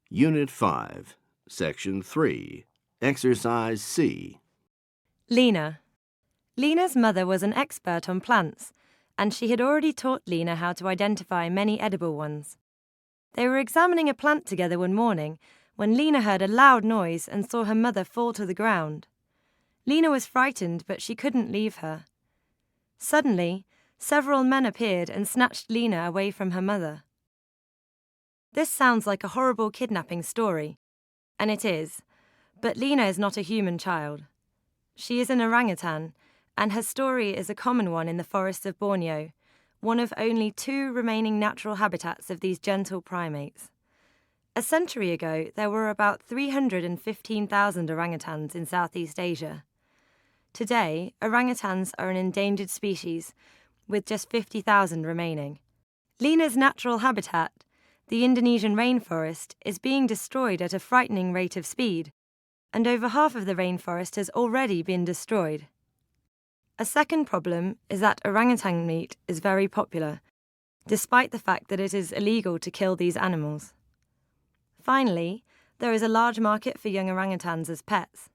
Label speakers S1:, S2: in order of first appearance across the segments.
S1: Unit 5, Section 3, Exercise C.
S2: Lena. Lena's mother was an expert on plants, and she had already taught Lena how to identify many edible ones. They were examining a plant together one morning when Lena heard a loud noise and saw her mother fall to the ground. Lena was frightened, but she couldn't leave her. Suddenly, several men appeared and snatched Lena away from her mother. This sounds like a horrible kidnapping story, and it is, but Lena is not a human child. She is an orangutan, and her story is a common one in the forests of Borneo, one of only 2 remaining natural habitats of these gentle primates. A century ago, there were about 315,000 orangutans in Southeast Asia. Today, orangutans are an endangered species, with just 50,000 remaining. Lena's natural habitat, the Indonesian rainforest, is being destroyed at a frightening rate of speed, and over half of the rainforest has already been destroyed. A second problem is that orangutan meat is very popular, despite the fact that it is illegal to kill these animals. Finally, there is a large market for young orangutans as pets.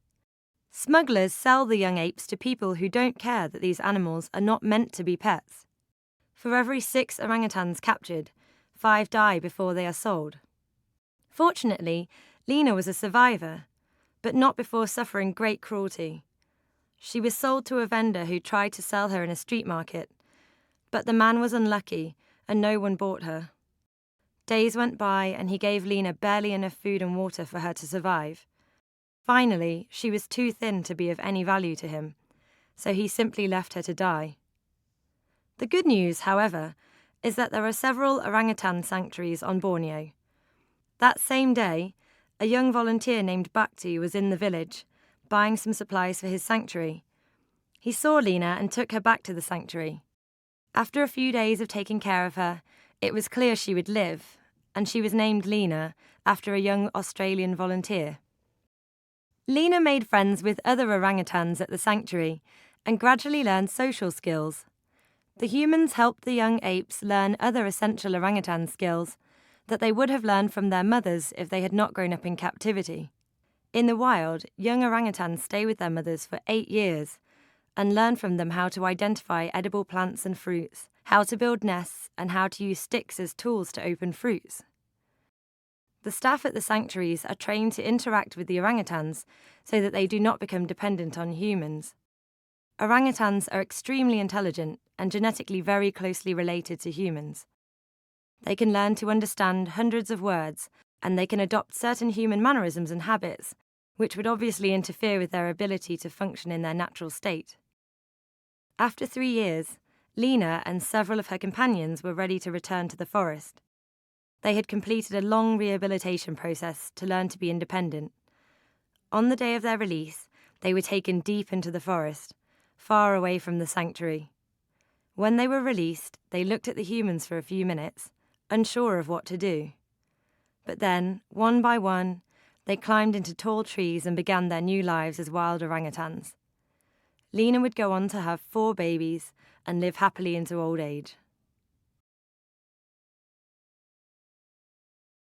S2: Smugglers sell the young apes to people who don't care that these animals are not meant to be pets. For every 6 orangutans captured, 5 die before they are sold. Fortunately, Lena was a survivor, but not before suffering great cruelty. She was sold to a vendor who tried to sell her in a street market, but the man was unlucky and no one bought her. Days went by and he gave Lena barely enough food and water for her to survive. Finally, she was too thin to be of any value to him, so he simply left her to die. The good news, however, is that there are several orangutan sanctuaries on Borneo. That same day, a young volunteer named Bhakti was in the village, buying some supplies for his sanctuary. He saw Lena and took her back to the sanctuary. After a few days of taking care of her, it was clear she would live, and she was named Lena after a young Australian volunteer. Lena made friends with other orangutans at the sanctuary and gradually learned social skills. The humans helped the young apes learn other essential orangutan skills that they would have learned from their mothers if they had not grown up in captivity. In the wild, young orangutans stay with their mothers for 8 years and learn from them how to identify edible plants and fruits, how to build nests, and how to use sticks as tools to open fruits. The staff at the sanctuaries are trained to interact with the orangutans so that they do not become dependent on humans. Orangutans are extremely intelligent and genetically very closely related to humans. They can learn to understand hundreds of words, and they can adopt certain human mannerisms and habits, which would obviously interfere with their ability to function in their natural state. After 3 years, Lena and several of her companions were ready to return to the forest. They had completed a long rehabilitation process to learn to be independent. On the day of their release, they were taken deep into the forest, far away from the sanctuary. When they were released, they looked at the humans for a few minutes, unsure of what to do. But then, one by one, they climbed into tall trees and began their new lives as wild orangutans. Lena would go on to have 4 babies and live happily into old age.